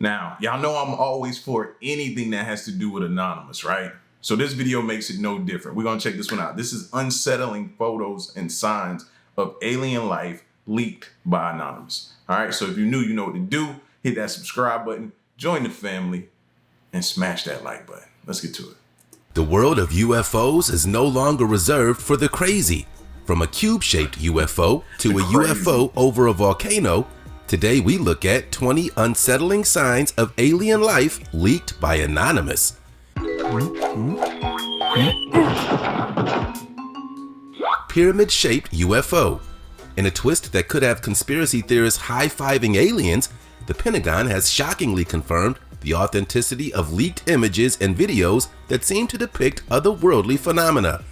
Now, y'all know I'm always for anything that has to do with anonymous, right? So this video makes it no different. We're gonna check this one out. This is unsettling photos and signs of alien life leaked by anonymous. All right, so if you're new, you know what to do. Hit that subscribe button, join the family, and smash that like button. Let's get to it. The world of UFOs is no longer reserved for the crazy. From a cube-shaped UFO to a UFO over a volcano, today we look at 20 unsettling signs of alien life leaked by anonymous. Pyramid-shaped UFO. In a twist that could have conspiracy theorists high-fiving aliens, the Pentagon has shockingly confirmed the authenticity of leaked images and videos that seem to depict otherworldly phenomena.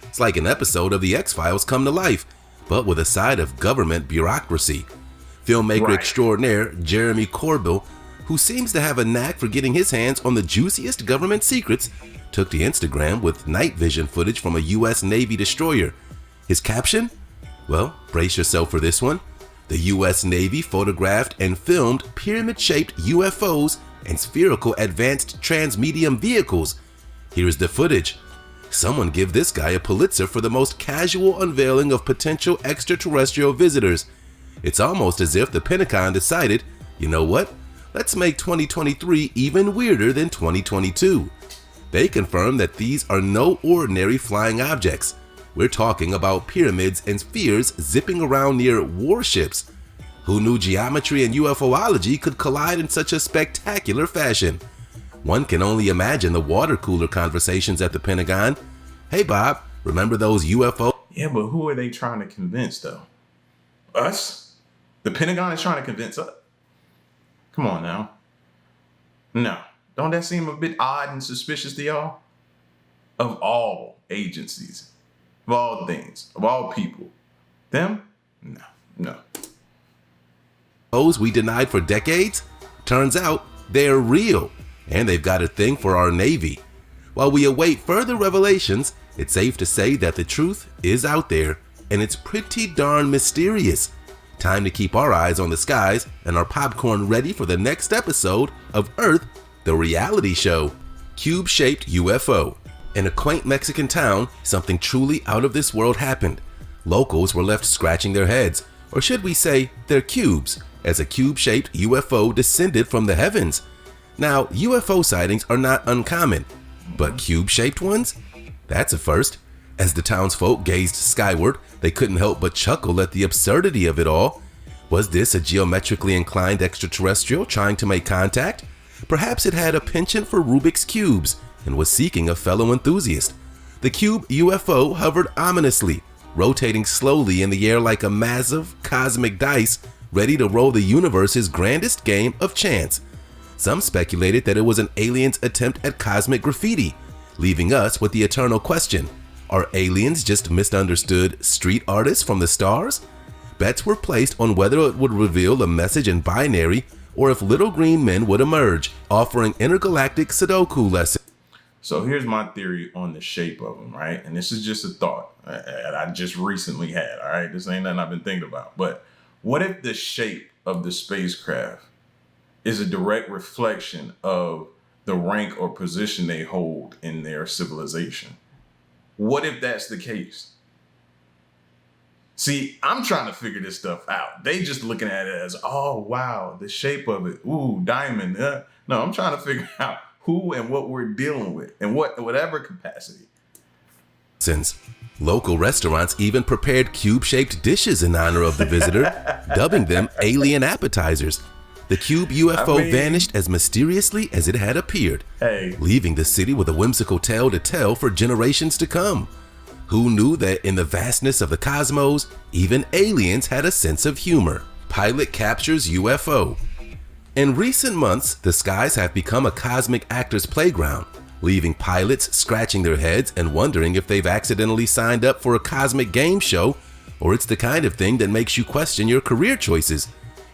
It's like an episode of The X-Files come to life, but with a side of government bureaucracy. Filmmaker extraordinaire Jeremy Corbell, who seems to have a knack for getting his hands on the juiciest government secrets, took to Instagram with night vision footage from a US Navy destroyer. His caption? Well, brace yourself for this one. The US Navy photographed and filmed pyramid-shaped UFOs and spherical advanced transmedium vehicles. Here's the footage. Someone give this guy a Pulitzer for the most casual unveiling of potential extraterrestrial visitors. It's almost as if the Pentagon decided, you know what? Let's make 2023 even weirder than 2022. They confirm that these are no ordinary flying objects. We're talking about pyramids and spheres zipping around near warships. Who knew geometry and UFOlogy could collide in such a spectacular fashion? One can only imagine the water cooler conversations at the Pentagon. Hey Bob, remember those UFO? Yeah, but who are they trying to convince though? Us? The Pentagon is trying to convince us? Come on now. No, don't that seem a bit odd and suspicious to y'all? Of all agencies, of all things, of all people, them? No. Those we denied for decades? Turns out they're real, and they've got a thing for our Navy. While we await further revelations, it's safe to say that the truth is out there, and it's pretty darn mysterious. Time to keep our eyes on the skies and our popcorn ready for the next episode of Earth, the reality show. Cube-shaped UFO. In a quaint Mexican town, something truly out of this world happened. Locals were left scratching their heads, or should we say their cubes, as a cube-shaped UFO descended from the heavens. Now, UFO sightings are not uncommon, but cube-shaped ones? That's a first. As the townsfolk gazed skyward, they couldn't help but chuckle at the absurdity of it all. Was this a geometrically inclined extraterrestrial trying to make contact? Perhaps it had a penchant for Rubik's cubes and was seeking a fellow enthusiast. The cube UFO hovered ominously, rotating slowly in the air like a massive cosmic dice, ready to roll the universe's grandest game of chance. Some speculated that it was an alien's attempt at cosmic graffiti, leaving us with the eternal question: are aliens just misunderstood street artists from the stars? Bets were placed on whether it would reveal a message in binary or if little green men would emerge, offering intergalactic Sudoku lessons. So here's my theory on the shape of them, right? And this is just a thought that I just recently had, all right? This ain't nothing I've been thinking about. But what if the shape of the spacecraft is a direct reflection of the rank or position they hold in their civilization? What if that's the case? See, I'm trying to figure this stuff out. They just looking at it as, oh, wow, the shape of it. Ooh, diamond. No, I'm trying to figure out who and what we're dealing with in whatever capacity. Since local restaurants even prepared cube-shaped dishes in honor of the visitor, dubbing them alien appetizers. The cube UFO vanished as mysteriously as it had appeared, leaving the city with a whimsical tale to tell for generations to come. Who knew that in the vastness of the cosmos, even aliens had a sense of humor? Pilot captures UFO. In recent months, the skies have become a cosmic actor's playground, leaving pilots scratching their heads and wondering if they've accidentally signed up for a cosmic game show, or it's the kind of thing that makes you question your career choices.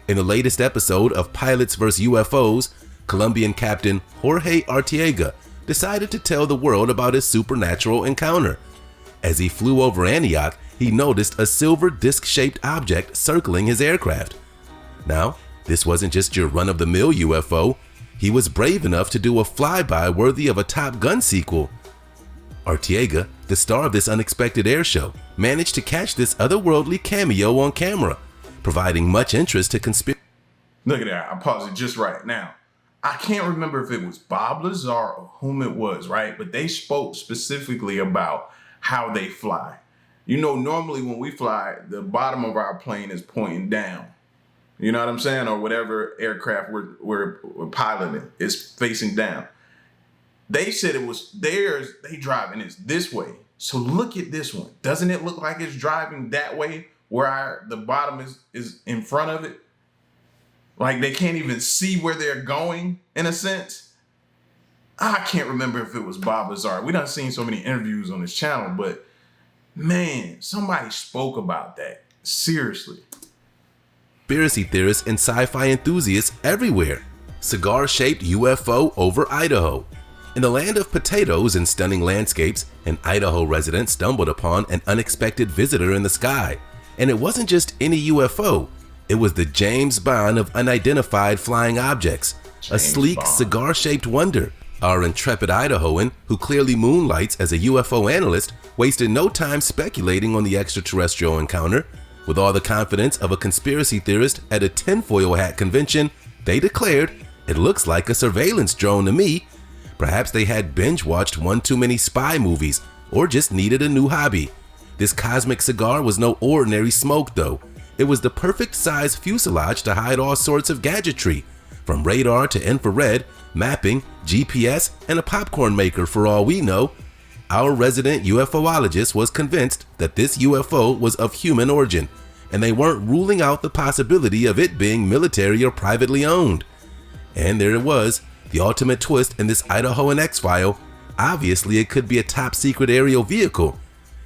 In the latest episode of Pilots vs. UFOs, Colombian Captain Jorge Arteaga decided to tell the world about his supernatural encounter. As he flew over Antioch, he noticed a silver disc-shaped object circling his aircraft. Now, This wasn't just your run-of-the-mill UFO. He was brave enough to do a flyby worthy of a Top Gun sequel. Arteaga, the star of this unexpected air show, managed to catch this otherworldly cameo on camera, providing much interest to conspiracy. Look at that. I paused it just right. Now, I can't remember if it was Bob Lazar or whom it was, right? But they spoke specifically about how they fly. You know, normally when we fly, the bottom of our plane is pointing down. You know what I'm saying? Or whatever aircraft we're piloting is facing down. They said it was theirs. They driving this way. So look at this one. Doesn't it look like it's driving that way where the bottom is in front of it? Like they can't even see where they're going in a sense. I can't remember if it was Bob Lazar. We done seen so many interviews on this channel, but man, somebody spoke about that. Seriously. Conspiracy theorists and sci-fi enthusiasts everywhere. Cigar-shaped UFO over Idaho. In the land of potatoes and stunning landscapes, an Idaho resident stumbled upon an unexpected visitor in the sky. And it wasn't just any UFO. It was the James Bond of unidentified flying objects. A sleek, cigar-shaped wonder. Our intrepid Idahoan, who clearly moonlights as a UFO analyst, wasted no time speculating on the extraterrestrial encounter. With all the confidence of a conspiracy theorist at a tinfoil hat convention, they declared, "It looks like a surveillance drone to me." Perhaps they had binge-watched one too many spy movies, or just needed a new hobby. This cosmic cigar was no ordinary smoke though. It was the perfect size fuselage to hide all sorts of gadgetry, from radar to infrared, mapping, GPS, and a popcorn maker for all we know. Our resident UFOologist was convinced that this UFO was of human origin, and they weren't ruling out the possibility of it being military or privately owned. And there it was, the ultimate twist in this Idahoan X-File. Obviously, it could be a top-secret aerial vehicle.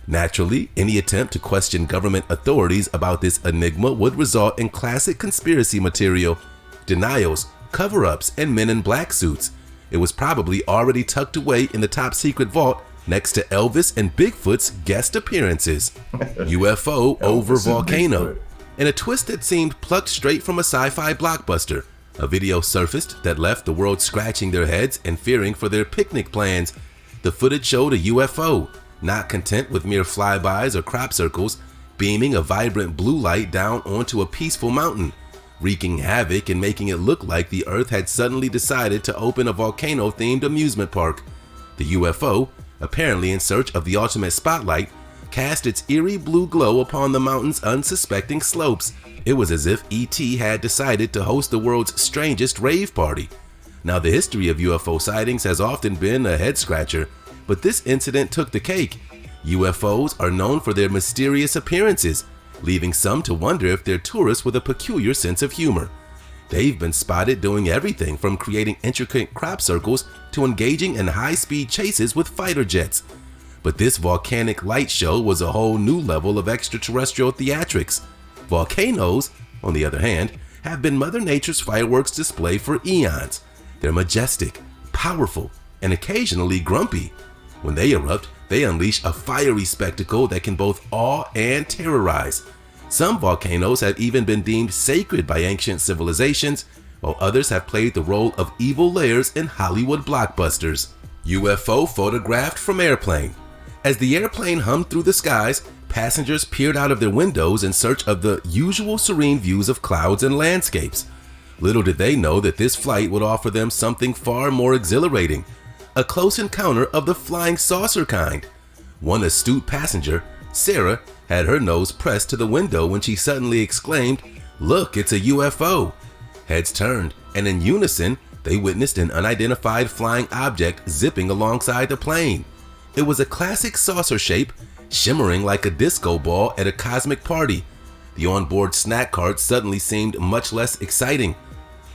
Naturally, any attempt to question government authorities about this enigma would result in classic conspiracy material, denials, cover-ups, and men in black suits. It was probably already tucked away in the top-secret vault next to Elvis and Bigfoot's guest appearances. UFO over volcano. In a twist that seemed plucked straight from a sci-fi blockbuster, a video surfaced that left the world scratching their heads and fearing for their picnic plans. The footage showed a UFO, not content with mere flybys or crop circles, beaming a vibrant blue light down onto a peaceful mountain, wreaking havoc and making it look like the Earth had suddenly decided to open a volcano-themed amusement park. The UFO, apparently in search of the ultimate spotlight, cast its eerie blue glow upon the mountain's unsuspecting slopes. It was as if ET had decided to host the world's strangest rave party. Now, the history of UFO sightings has often been a head-scratcher, but this incident took the cake. UFOs are known for their mysterious appearances, leaving some to wonder if they're tourists with a peculiar sense of humor. They've been spotted doing everything from creating intricate crop circles to engaging in high-speed chases with fighter jets. But this volcanic light show was a whole new level of extraterrestrial theatrics. Volcanoes, on the other hand, have been Mother Nature's fireworks display for eons. They're majestic, powerful, and occasionally grumpy. When they erupt, they unleash a fiery spectacle that can both awe and terrorize. Some volcanoes have even been deemed sacred by ancient civilizations, while others have played the role of evil layers in Hollywood blockbusters. UFO photographed from airplane. As the airplane hummed through the skies, passengers peered out of their windows in search of the usual serene views of clouds and landscapes. Little did they know that this flight would offer them something far more exhilarating, a close encounter of the flying saucer kind. One astute passenger, Sarah, had her nose pressed to the window when she suddenly exclaimed, "Look, it's a UFO." Heads turned, and in unison, they witnessed an unidentified flying object zipping alongside the plane. It was a classic saucer shape, shimmering like a disco ball at a cosmic party. The onboard snack cart suddenly seemed much less exciting.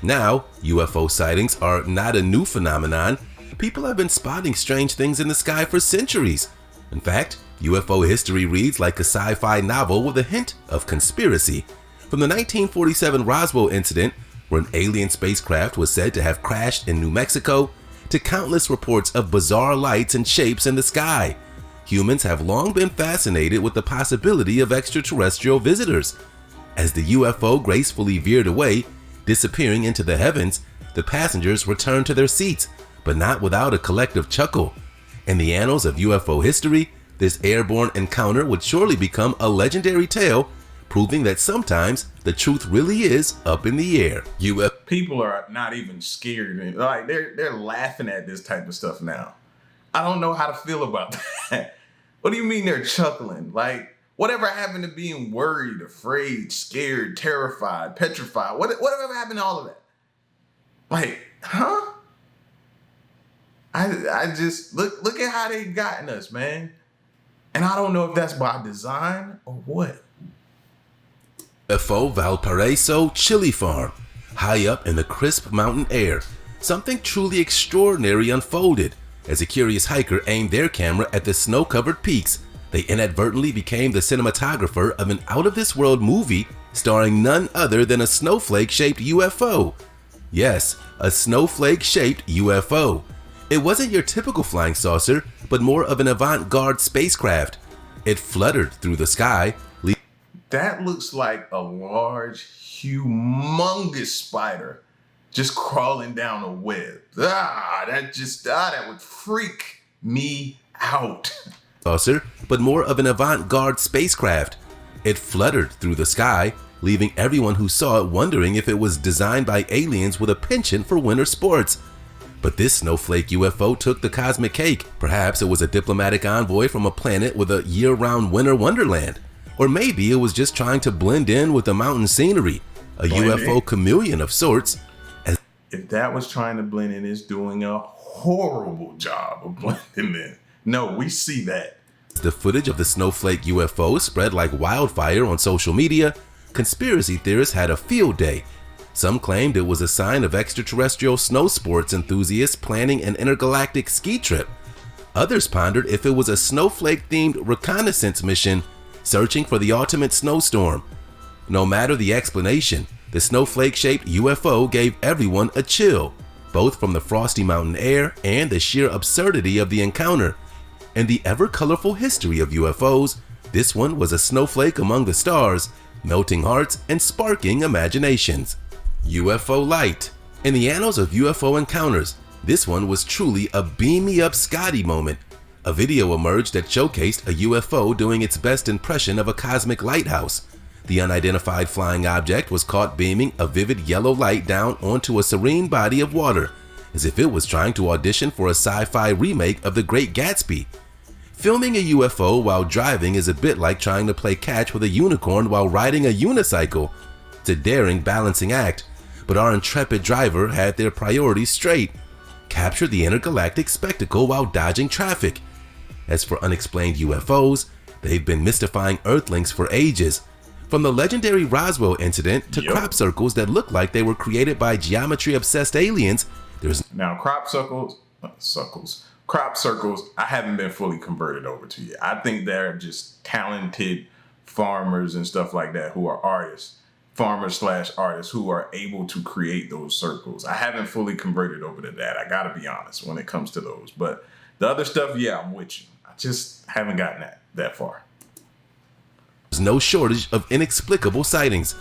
Now, UFO sightings are not a new phenomenon. People have been spotting strange things in the sky for centuries. In fact, UFO history reads like a sci-fi novel with a hint of conspiracy. From the 1947 Roswell incident, where an alien spacecraft was said to have crashed in New Mexico, to countless reports of bizarre lights and shapes in the sky, humans have long been fascinated with the possibility of extraterrestrial visitors. As the UFO gracefully veered away, Disappearing into the heavens, the passengers returned to their seats, but not without a collective chuckle. In the annals of UFO history, this airborne encounter would surely become a legendary tale, proving that sometimes the truth really is up in the air. People are not even scared. Like they're laughing at this type of stuff now. I don't know how to feel about that. What do you mean they're chuckling? Like, whatever happened to being worried, afraid, scared, terrified, petrified? Whatever happened to all of that? Like, huh? I just look at how they've gotten us, man. And I don't know if that's by design or what. UFO Valparaiso Chili Farm. High up in the crisp mountain air, something truly extraordinary unfolded. As a curious hiker aimed their camera at the snow-covered peaks, they inadvertently became the cinematographer of an out-of-this-world movie starring none other than a snowflake-shaped UFO. Yes, a snowflake-shaped UFO. It wasn't your typical flying saucer, but more of an avant-garde spacecraft. It fluttered through the sky. That looks like a large, humongous spider just crawling down a web. That would freak me out. Saucer, but more of an avant-garde spacecraft. It fluttered through the sky, leaving everyone who saw it wondering if it was designed by aliens with a penchant for winter sports. But this snowflake UFO took the cosmic cake. Perhaps it was a diplomatic envoy from a planet with a year-round winter wonderland. Or maybe it was just trying to blend in with the mountain scenery. A UFO chameleon of sorts. If that was trying to blend in, it's doing a horrible job of blending in. No, we see that. The footage of the snowflake UFO spread like wildfire on social media. Conspiracy theorists had a field day. Some claimed it was a sign of extraterrestrial snow sports enthusiasts planning an intergalactic ski trip. Others pondered if it was a snowflake-themed reconnaissance mission searching for the ultimate snowstorm. No matter the explanation, the snowflake-shaped UFO gave everyone a chill, both from the frosty mountain air and the sheer absurdity of the encounter. In the ever-colorful history of UFOs, this one was a snowflake among the stars, melting hearts and sparking imaginations. UFO Light. In the annals of UFO encounters, this one was truly a beam-me-up Scotty moment. A video emerged that showcased a UFO doing its best impression of a cosmic lighthouse. The unidentified flying object was caught beaming a vivid yellow light down onto a serene body of water, as if it was trying to audition for a sci-fi remake of The Great Gatsby. Filming a UFO while driving is a bit like trying to play catch with a unicorn while riding a unicycle. It's a daring balancing act, but our intrepid driver had their priorities straight. Capture the intergalactic spectacle while dodging traffic. As for unexplained UFOs, they've been mystifying Earthlings for ages. From the legendary Roswell incident to crop circles that look like they were created by geometry-obsessed aliens, there's... Now, crop circles, I haven't been fully converted over to yet. I think they're just talented farmers and stuff like that who are artists, farmers/artists who are able to create those circles. I haven't fully converted over to that. I gotta be honest when it comes to those. But the other stuff, yeah, I'm with you. I just haven't gotten that far. There's no shortage of inexplicable sightings.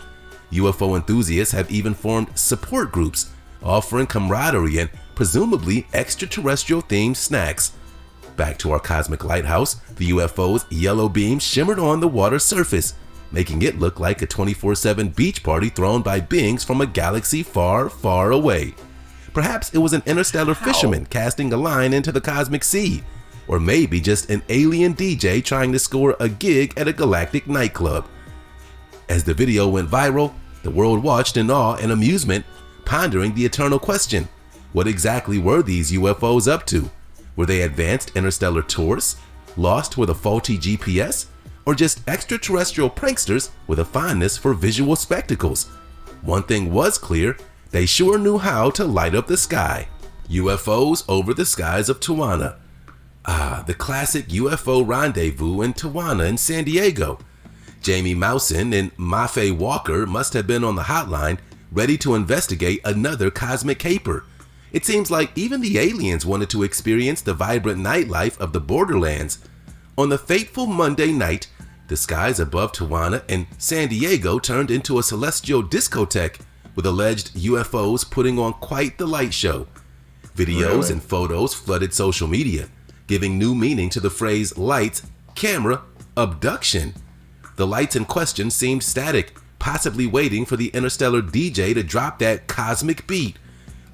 UFO enthusiasts have even formed support groups, offering camaraderie and presumably extraterrestrial-themed snacks. Back to our cosmic lighthouse, the UFO's yellow beam shimmered on the water's surface, making it look like a 24/7 beach party thrown by beings from a galaxy far, far away. Perhaps it was an interstellar fisherman casting a line into the cosmic sea, or maybe just an alien DJ trying to score a gig at a galactic nightclub. As the video went viral, the world watched in awe and amusement, pondering the eternal question: what exactly were these UFOs up to? Were they advanced interstellar tourists, lost with a faulty GPS, or just extraterrestrial pranksters with a fondness for visual spectacles? One thing was clear: they sure knew how to light up the sky. UFOs over the skies of Tijuana. The classic UFO rendezvous in Tijuana in San Diego. Jamie Mousin and Mafe Walker must have been on the hotline, ready to investigate another cosmic caper. It seems like even the aliens wanted to experience the vibrant nightlife of the borderlands. On the fateful Monday night, the skies above Tijuana and San Diego turned into a celestial discotheque, with alleged UFOs putting on quite the light show. Videos and photos flooded social media, giving new meaning to the phrase lights, camera, abduction. The lights in question seemed static, possibly waiting for the interstellar DJ to drop that cosmic beat.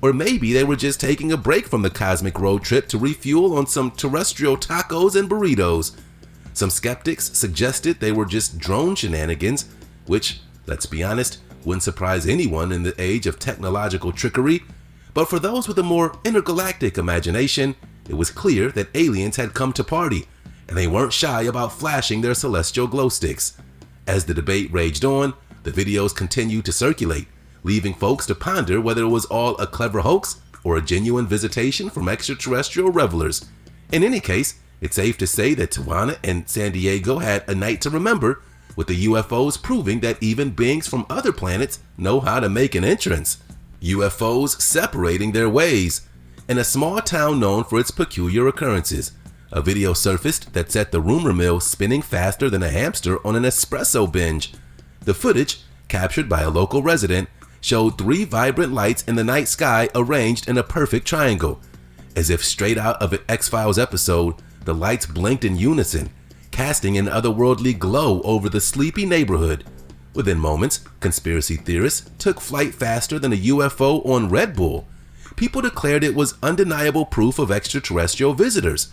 Or maybe they were just taking a break from the cosmic road trip to refuel on some terrestrial tacos and burritos. Some skeptics suggested they were just drone shenanigans, which, let's be honest, wouldn't surprise anyone in the age of technological trickery. But for those with a more intergalactic imagination, it was clear that aliens had come to party, and they weren't shy about flashing their celestial glow sticks. As the debate raged on, the videos continued to circulate, leaving folks to ponder whether it was all a clever hoax or a genuine visitation from extraterrestrial revelers. In any case, it's safe to say that Tijuana and San Diego had a night to remember, with the UFOs proving that even beings from other planets know how to make an entrance. UFOs separating their ways. In a small town known for its peculiar occurrences, a video surfaced that set the rumor mill spinning faster than a hamster on an espresso binge. The footage, captured by a local resident, showed 3 vibrant lights in the night sky arranged in a perfect triangle. As if straight out of an X-Files episode, the lights blinked in unison, casting an otherworldly glow over the sleepy neighborhood. Within moments, conspiracy theorists took flight faster than a UFO on Red Bull. People declared it was undeniable proof of extraterrestrial visitors.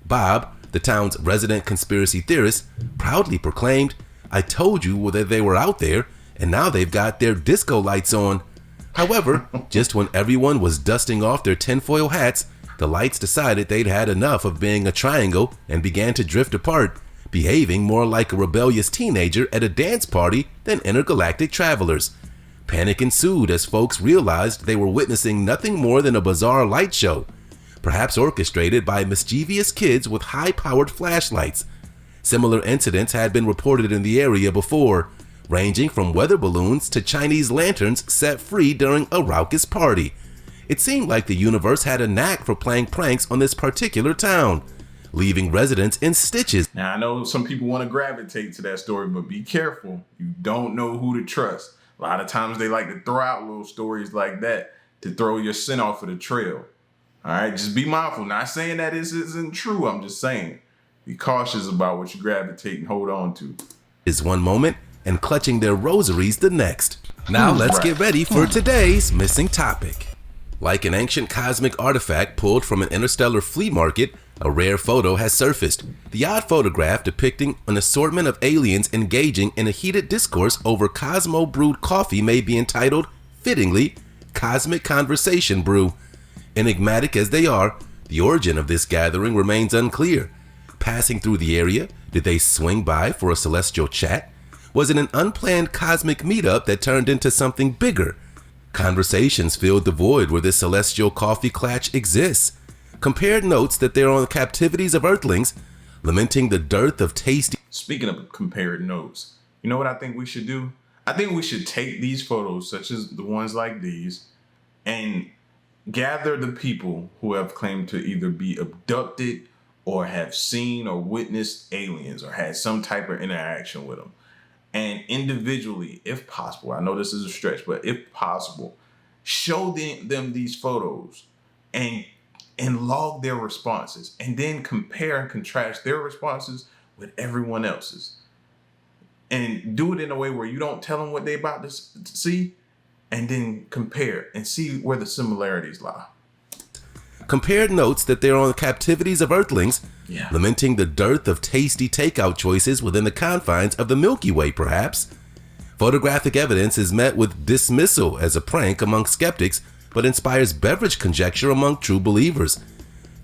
Bob, the town's resident conspiracy theorist, proudly proclaimed, "I told you that they were out there, and now they've got their disco lights on." However, just when everyone was dusting off their tinfoil hats, the lights decided they'd had enough of being a triangle and began to drift apart, behaving more like a rebellious teenager at a dance party than intergalactic travelers. Panic ensued as folks realized they were witnessing nothing more than a bizarre light show, perhaps orchestrated by mischievous kids with high-powered flashlights. Similar incidents had been reported in the area before, ranging from weather balloons to Chinese lanterns set free during a raucous party. It seemed like the universe had a knack for playing pranks on this particular town, leaving residents in stitches. Now, I know some people want to gravitate to that story, but be careful. You don't know who to trust. A lot of times they like to throw out little stories like that to throw your scent off of the trail. All right, just be mindful. Not saying that this isn't true. I'm just saying be cautious about what you gravitate and hold on to. Is one moment and clutching their rosaries the next. Now let's get ready for today's missing topic. Like an ancient cosmic artifact pulled from an interstellar flea market, a rare photo has surfaced. The odd photograph depicting an assortment of aliens engaging in a heated discourse over Cosmo-brewed coffee may be entitled, fittingly, Cosmic Conversation Brew. Enigmatic as they are, the origin of this gathering remains unclear. Passing through the area, did they swing by for a celestial chat? Was it an unplanned cosmic meetup that turned into something bigger? Conversations filled the void where this celestial coffee clatch exists. Compared notes that they're on the captivities of Earthlings, lamenting the dearth of tasty. Speaking of compared notes, you know what I think we should do? I think we should take these photos, such as the ones like these, and gather the people who have claimed to either be abducted or have seen or witnessed aliens or had some type of interaction with them. And individually, if possible, I know this is a stretch, but if possible, show them these photos and log their responses, and then compare and contrast their responses with everyone else's. And do it in a way where you don't tell them what they're about to see, and then compare and see where the similarities lie. Compared notes that they're on the captivities of Earthlings, lamenting the dearth of tasty takeout choices within the confines of the Milky Way, perhaps. Photographic evidence is met with dismissal as a prank among skeptics, but inspires beverage conjecture among true believers.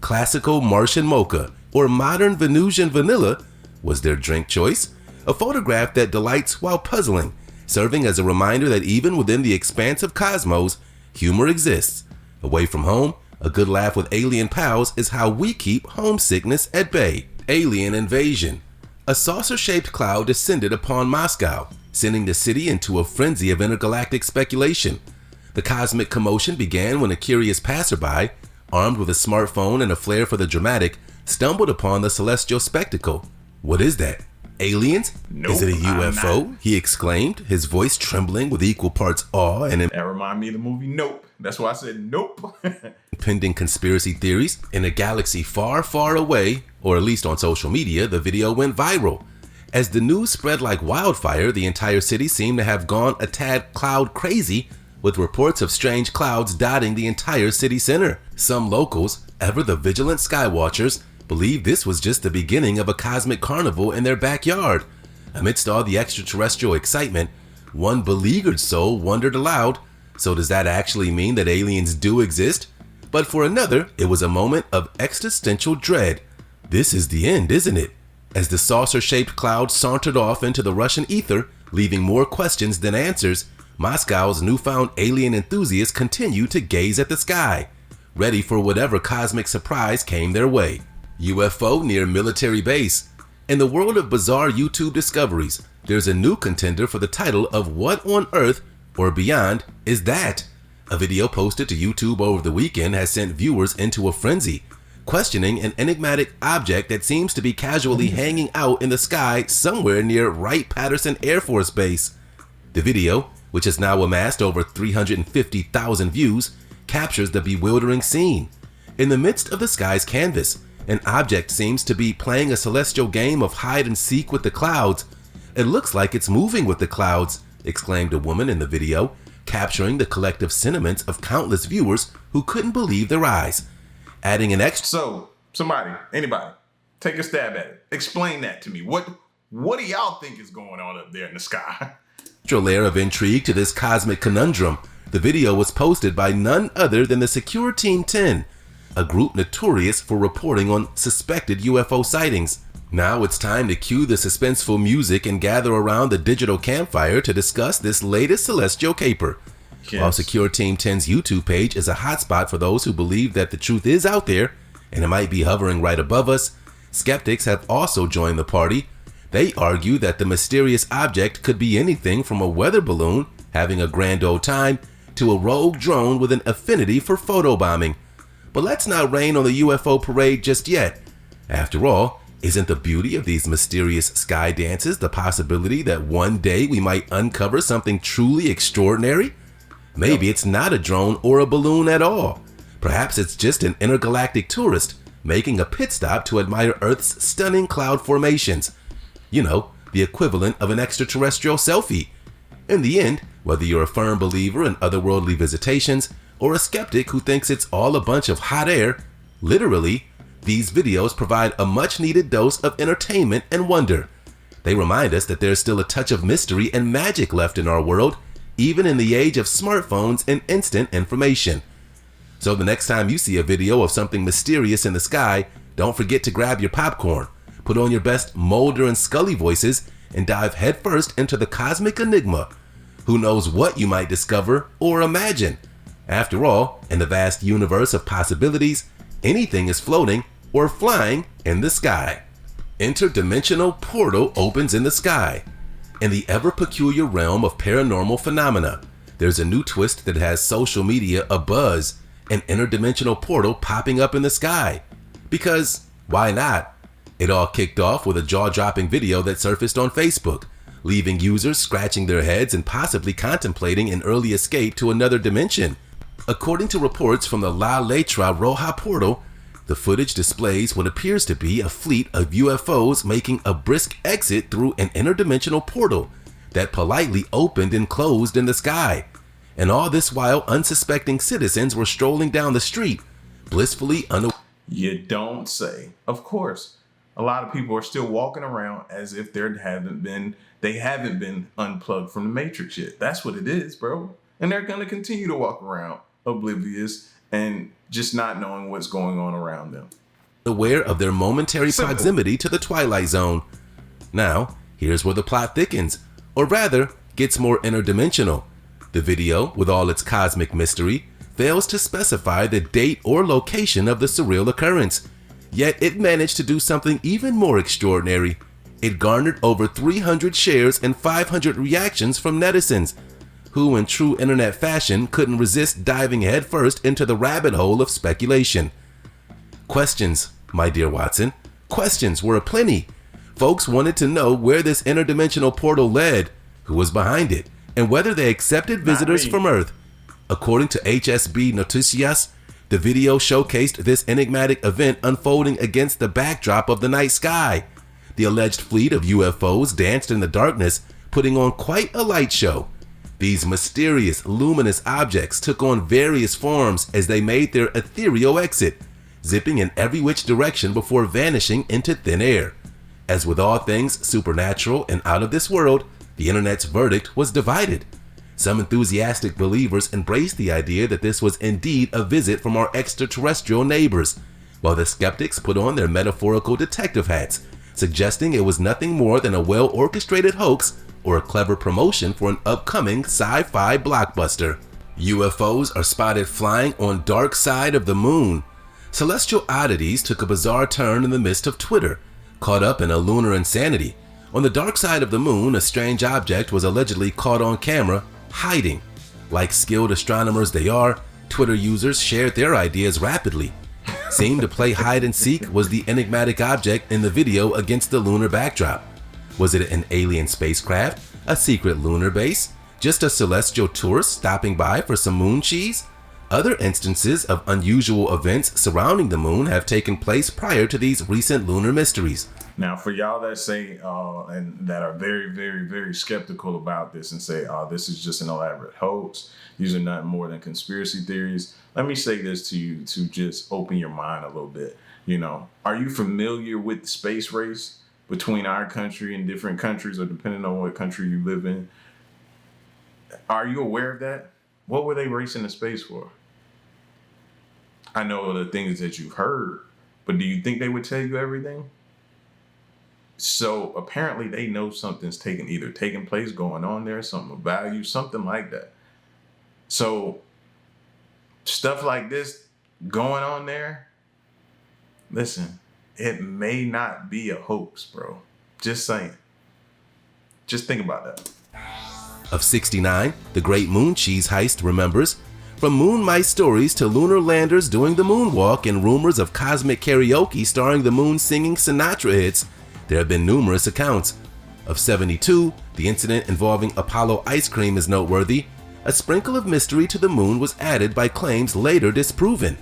Classical Martian mocha or modern Venusian vanilla was their drink choice, a photograph that delights while puzzling, serving as a reminder that even within the expanse of cosmos, humor exists. Away from home, a good laugh with alien pals is how we keep homesickness at bay. Alien invasion. A saucer-shaped cloud descended upon Moscow, sending the city into a frenzy of intergalactic speculation. The cosmic commotion began when a curious passerby, armed with a smartphone and a flair for the dramatic, stumbled upon the celestial spectacle. What is that? aliens? Nope, Is it a I'm UFO? not. He exclaimed, his voice trembling with equal parts awe and That remind me of the movie Nope. That's why I said nope. impending conspiracy theories. In a galaxy far, far away, or at least on social media, the video went viral. As the news spread like wildfire, the entire city seemed to have gone a tad cloud crazy, with reports of strange clouds dotting the entire city center. Some locals, ever the vigilant skywatchers, believed this was just the beginning of a cosmic carnival in their backyard. Amidst all the extraterrestrial excitement, one beleaguered soul wondered aloud, so does that actually mean that aliens do exist? But for another, it was a moment of existential dread. This is the end, isn't it? As the saucer-shaped cloud sauntered off into the Russian ether, leaving more questions than answers, Moscow's newfound alien enthusiasts continued to gaze at the sky, ready for whatever cosmic surprise came their way. UFO near military base. In the world of bizarre YouTube discoveries, there's a new contender for the title of What on Earth or Beyond is That? A video posted to YouTube over the weekend has sent viewers into a frenzy, questioning an enigmatic object that seems to be casually hanging out in the sky somewhere near Wright-Patterson Air Force Base. The video, which has now amassed over 350,000 views, captures the bewildering scene. In the midst of the sky's canvas, an object seems to be playing a celestial game of hide and seek with the clouds. It looks like it's moving with the clouds, exclaimed a woman in the video, capturing the collective sentiments of countless viewers who couldn't believe their eyes. Adding an extra So, somebody, anybody, take a stab at it. Explain that to me. What do y'all think is going on up there in the sky? layer of intrigue to this cosmic conundrum. The video was posted by none other than the Secure Team 10, a group notorious for reporting on suspected UFO sightings. Now it's time to cue the suspenseful music and gather around the digital campfire to discuss this latest celestial caper. Yes. While Secure Team 10's YouTube page is a hotspot for those who believe that the truth is out there and it might be hovering right above us, skeptics have also joined the party. They argue that the mysterious object could be anything from a weather balloon having a grand old time to a rogue drone with an affinity for photobombing. But let's not rain on the UFO parade just yet. After all, isn't the beauty of these mysterious sky dances the possibility that one day we might uncover something truly extraordinary? Maybe it's not a drone or a balloon at all. Perhaps it's just an intergalactic tourist making a pit stop to admire Earth's stunning cloud formations. You know, the equivalent of an extraterrestrial selfie. In the end, whether you're a firm believer in otherworldly visitations or a skeptic who thinks it's all a bunch of hot air, literally, these videos provide a much-needed dose of entertainment and wonder. They remind us that there's still a touch of mystery and magic left in our world, even in the age of smartphones and instant information. So the next time you see a video of something mysterious in the sky, don't forget to grab your popcorn, put on your best Mulder and Scully voices, and dive headfirst into the cosmic enigma. Who knows what you might discover or imagine? After all, in the vast universe of possibilities, anything is floating or flying in the sky. Interdimensional portal opens in the sky. In the ever-peculiar realm of paranormal phenomena, there's a new twist that has social media abuzz, an interdimensional portal popping up in the sky. Because, why not? It all kicked off with a jaw-dropping video that surfaced on Facebook, leaving users scratching their heads and possibly contemplating an early escape to another dimension. According to reports from the La Letra Roja portal, the footage displays what appears to be a fleet of UFOs making a brisk exit through an interdimensional portal that politely opened and closed in the sky. And all this while unsuspecting citizens were strolling down the street, blissfully unaware. You don't say. Of course, a lot of people are still walking around as if they haven't been unplugged from the Matrix yet. That's what it is, bro. And they're going to continue to walk around oblivious and just not knowing what's going on around them. Aware of their momentary proximity to the Twilight Zone. Now, here's where the plot thickens, or rather, gets more interdimensional. The video, with all its cosmic mystery, fails to specify the date or location of the surreal occurrence. Yet it managed to do something even more extraordinary. It garnered over 300 shares and 500 reactions from netizens, who in true internet fashion couldn't resist diving headfirst into the rabbit hole of speculation. Questions, my dear Watson, questions were aplenty. Folks wanted to know where this interdimensional portal led, who was behind it, and whether they accepted visitors from Earth. According to HSB Noticias, the video showcased this enigmatic event unfolding against the backdrop of the night sky. The alleged fleet of UFOs danced in the darkness, putting on quite a light show. These mysterious, luminous objects took on various forms as they made their ethereal exit, zipping in every which direction before vanishing into thin air. As with all things supernatural and out of this world, the internet's verdict was divided. Some enthusiastic believers embraced the idea that this was indeed a visit from our extraterrestrial neighbors, while the skeptics put on their metaphorical detective hats, suggesting it was nothing more than a well-orchestrated hoax or a clever promotion for an upcoming sci-fi blockbuster. UFOs are spotted flying on dark side of the moon. Celestial oddities took a bizarre turn in the midst of Twitter, caught up in a lunar insanity. On the dark side of the moon, a strange object was allegedly caught on camera, hiding. Like skilled astronomers they are, Twitter users shared their ideas rapidly. Seemed to play hide and seek was the enigmatic object in the video against the lunar backdrop. Was it an alien spacecraft, a secret lunar base, just a celestial tourist stopping by for some moon cheese? Other instances of unusual events surrounding the moon have taken place prior to these recent lunar mysteries. Now, for y'all that say, and that are very, very, very skeptical about this and say, this is just an elaborate hoax, these are nothing more than conspiracy theories, let me say this to you to just open your mind a little bit. You know, are you familiar with the space race between our country and different countries, or depending on what country you live in? Are you aware of that? What were they racing to space for? I know the things that you've heard, but do you think they would tell you everything? So apparently they know something's either taking place, going on there, something of value, something like that. So stuff like this going on there, listen, it may not be a hoax, bro. Just saying. Just think about that. Of 69, the great moon cheese heist remembers. From moon mice stories to lunar landers doing the moonwalk and rumors of cosmic karaoke starring the moon singing Sinatra hits, there have been numerous accounts. Of 72, the incident involving Apollo ice cream is noteworthy. A sprinkle of mystery to the moon was added by claims later disproven.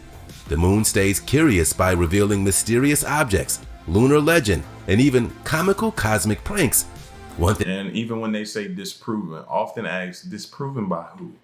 The moon stays curious by revealing mysterious objects, lunar legend, and even comical cosmic pranks. And even when they say disproven, often ask, disproven by who?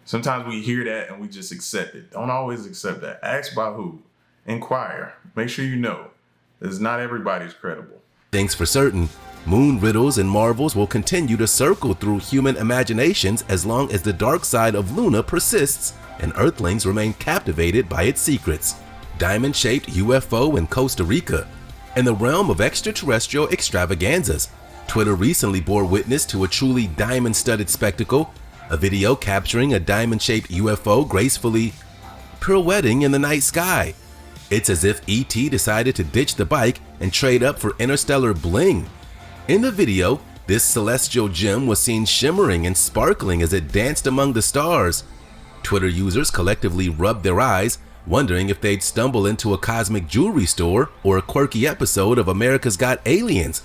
Sometimes we hear that and we just accept it. Don't always accept that. Ask by who. Inquire. Make sure you know. Because not everybody's credible. Things for certain, moon riddles and marvels will continue to circle through human imaginations as long as the dark side of Luna persists and Earthlings remain captivated by its secrets. Diamond-shaped UFO in Costa Rica. In the realm of extraterrestrial extravaganzas, Twitter recently bore witness to a truly diamond-studded spectacle, a video capturing a diamond-shaped UFO gracefully pirouetting in the night sky. It's as if ET decided to ditch the bike and trade up for interstellar bling. In the video, this celestial gem was seen shimmering and sparkling as it danced among the stars. Twitter users collectively rubbed their eyes, wondering if they'd stumble into a cosmic jewelry store or a quirky episode of America's Got Aliens.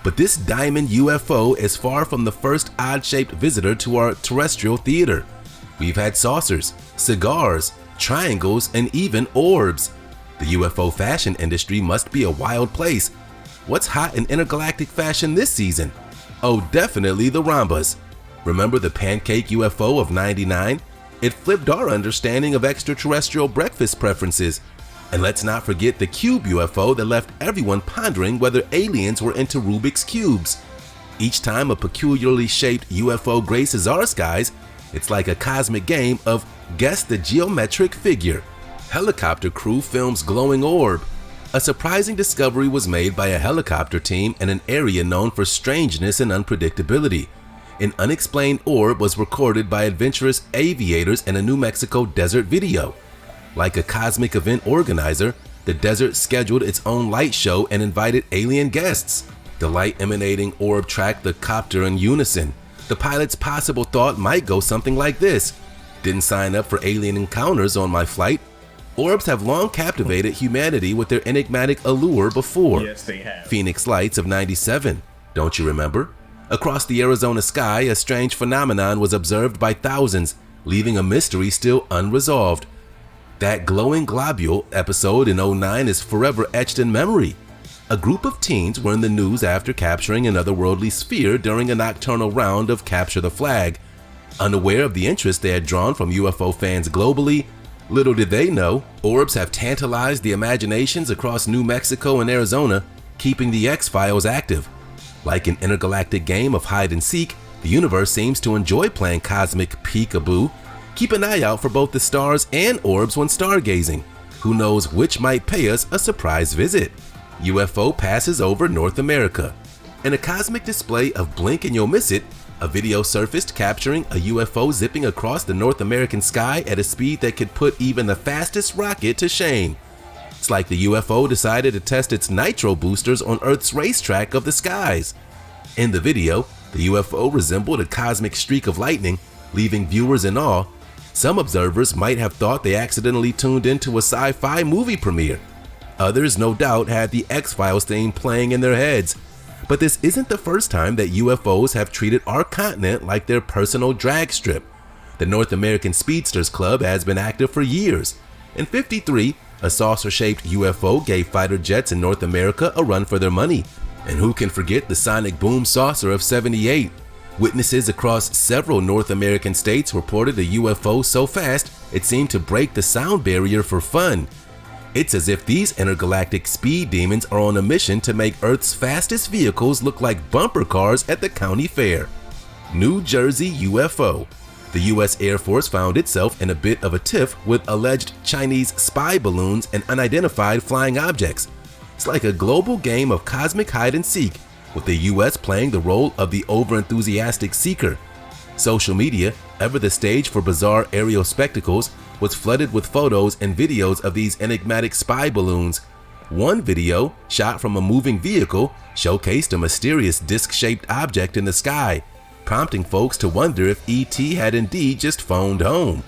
But this diamond UFO is far from the first odd-shaped visitor to our terrestrial theater. We've had saucers, cigars, triangles, and even orbs. The UFO fashion industry must be a wild place. What's hot in intergalactic fashion this season? Oh, definitely the rhombus. Remember the pancake UFO of '99? It flipped our understanding of extraterrestrial breakfast preferences. And let's not forget the cube UFO that left everyone pondering whether aliens were into Rubik's Cubes. Each time a peculiarly shaped UFO graces our skies, it's like a cosmic game of guess the geometric figure. Helicopter crew films glowing orb. A surprising discovery was made by a helicopter team in an area known for strangeness and unpredictability. An unexplained orb was recorded by adventurous aviators in a New Mexico desert video. Like a cosmic event organizer, the desert scheduled its own light show and invited alien guests. The light emanating orb tracked the copter in unison. The pilot's possible thought might go something like this: didn't sign up for alien encounters on my flight. Orbs have long captivated humanity with their enigmatic allure before. Yes, they have. Phoenix Lights of '97, don't you remember? Across the Arizona sky, a strange phenomenon was observed by thousands, leaving a mystery still unresolved. That glowing globule episode in '09 is forever etched in memory. A group of teens were in the news after capturing an otherworldly sphere during a nocturnal round of Capture the Flag. Unaware of the interest they had drawn from UFO fans globally, little did they know, orbs have tantalized the imaginations across New Mexico and Arizona, keeping the X-Files active. Like an intergalactic game of hide and seek, the universe seems to enjoy playing cosmic peekaboo. Keep an eye out for both the stars and orbs when stargazing. Who knows which might pay us a surprise visit? UFO passes over North America. In a cosmic display of blink and you'll miss it, a video surfaced capturing a UFO zipping across the North American sky at a speed that could put even the fastest rocket to shame. It's like the UFO decided to test its nitro boosters on Earth's racetrack of the skies. In the video, the UFO resembled a cosmic streak of lightning, leaving viewers in awe. Some observers might have thought they accidentally tuned into a sci-fi movie premiere. Others, no doubt, had the X-Files theme playing in their heads. But this isn't the first time that UFOs have treated our continent like their personal drag strip. The North American Speedsters Club has been active for years. In '53, a saucer-shaped UFO gave fighter jets in North America a run for their money. And who can forget the sonic boom saucer of '78? Witnesses across several North American states reported a UFO so fast it seemed to break the sound barrier for fun. It's as if these intergalactic speed demons are on a mission to make Earth's fastest vehicles look like bumper cars at the county fair. New Jersey UFO. The U.S. Air Force found itself in a bit of a tiff with alleged Chinese spy balloons and unidentified flying objects. It's like a global game of cosmic hide and seek, with the U.S. playing the role of the over-enthusiastic seeker. Social media, ever the stage for bizarre aerial spectacles, was flooded with photos and videos of these enigmatic spy balloons. One video, shot from a moving vehicle, showcased a mysterious disc-shaped object in the sky, prompting folks to wonder if E.T. had indeed just phoned home.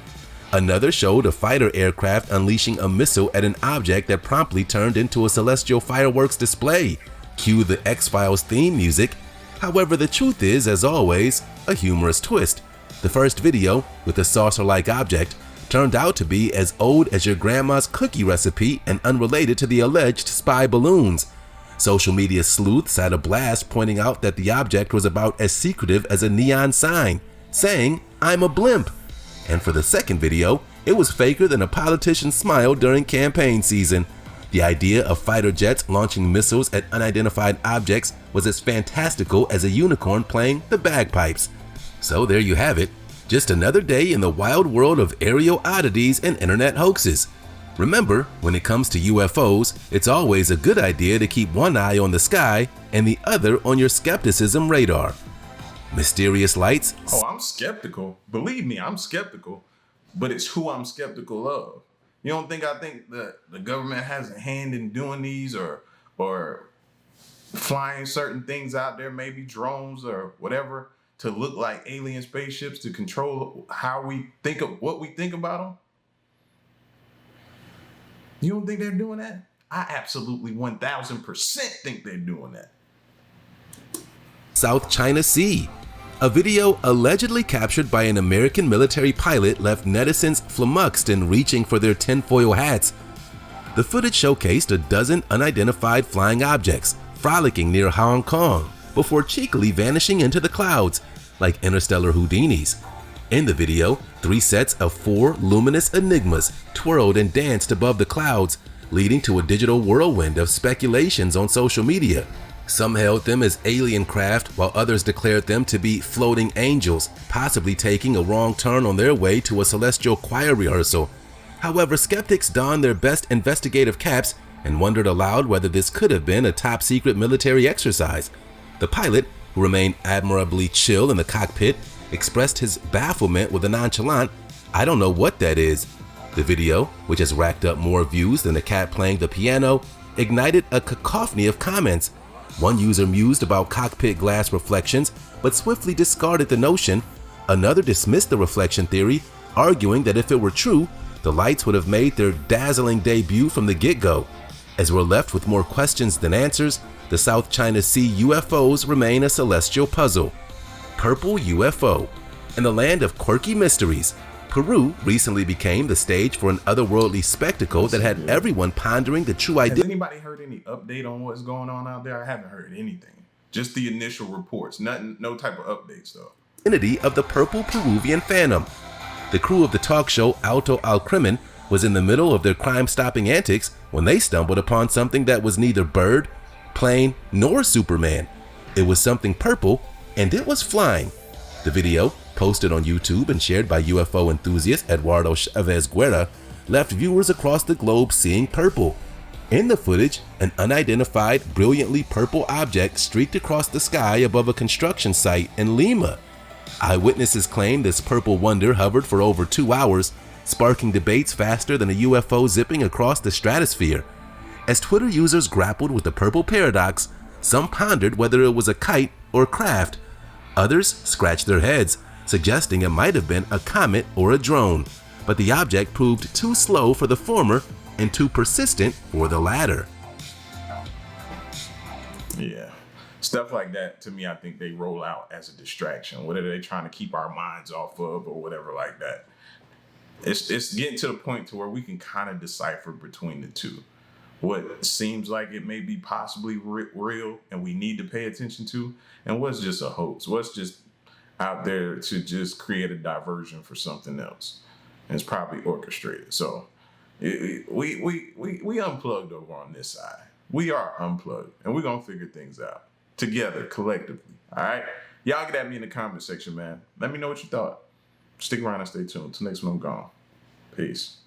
Another showed a fighter aircraft unleashing a missile at an object that promptly turned into a celestial fireworks display. Cue the X-Files theme music. However, the truth is, as always, a humorous twist. The first video, with a saucer-like object, turned out to be as old as your grandma's cookie recipe and unrelated to the alleged spy balloons. Social media sleuths had a blast pointing out that the object was about as secretive as a neon sign, saying, "I'm a blimp." And for the second video, it was faker than a politician's smile during campaign season. The idea of fighter jets launching missiles at unidentified objects was as fantastical as a unicorn playing the bagpipes. So there you have it. Just another day in the wild world of aerial oddities and internet hoaxes. Remember, when it comes to UFOs, it's always a good idea to keep one eye on the sky and the other on your skepticism radar. Mysterious lights. Oh, I'm skeptical. Believe me, I'm skeptical. But it's who I'm skeptical of. You don't think I think that the government has a hand in doing these or flying certain things out there, maybe drones or whatever, to look like alien spaceships to control how we think of what we think about them? You don't think they're doing that? I absolutely 1000% think they're doing that. South China Sea. A video allegedly captured by an American military pilot left netizens flummoxed and reaching for their tinfoil hats. The footage showcased a dozen unidentified flying objects frolicking near Hong Kong before cheekily vanishing into the clouds like interstellar Houdinis. In the video, 3 sets of 4 luminous enigmas twirled and danced above the clouds, leading to a digital whirlwind of speculations on social media. Some hailed them as alien craft, while others declared them to be floating angels, possibly taking a wrong turn on their way to a celestial choir rehearsal. However, skeptics donned their best investigative caps and wondered aloud whether this could have been a top-secret military exercise. The pilot, who remained admirably chill in the cockpit, expressed his bafflement with a nonchalant, "I don't know what that is." The video, which has racked up more views than a cat playing the piano, ignited a cacophony of comments. One user mused about cockpit glass reflections, but swiftly discarded the notion. Another dismissed the reflection theory, arguing that if it were true, the lights would have made their dazzling debut from the get-go. As we're left with more questions than answers, the South China Sea UFOs remain a celestial puzzle. Purple UFO. In the land of quirky mysteries, Peru recently became the stage for an otherworldly spectacle that had everyone pondering the true Has anybody heard any update on what's going on out there? I haven't heard anything. Just the initial reports. Nothing, no type of updates though. identity of the purple Peruvian phantom. The crew of the talk show Alto al Crimen was in the middle of their crime-stopping antics when they stumbled upon something that was neither bird, plane, nor Superman. It was something purple, and it was flying. The video, posted on YouTube and shared by UFO enthusiast Eduardo Chavez Guerra, left viewers across the globe seeing purple. In the footage, an unidentified, brilliantly purple object streaked across the sky above a construction site in Lima. Eyewitnesses claim this purple wonder hovered for over 2 hours, sparking debates faster than a UFO zipping across the stratosphere. As Twitter users grappled with the purple paradox, some pondered whether it was a kite or craft. Others scratched their heads, suggesting it might have been a comet or a drone, but the object proved too slow for the former and too persistent for the latter. Yeah. Stuff like that, to me, I think they roll out as a distraction. What are they trying to keep our minds off of or whatever like that? It's getting to the point to where we can kind of decipher between the two. What seems like it may be possibly real and we need to pay attention to, and what's just a hoax, what's just out there to just create a diversion for something else. And it's probably orchestrated. So we unplugged over on this side. We are unplugged, and we're going to figure things out together, collectively. All right? Y'all get at me in the comment section, man. Let me know what you thought. Stick around and stay tuned. Till next one, I'm gone. Peace.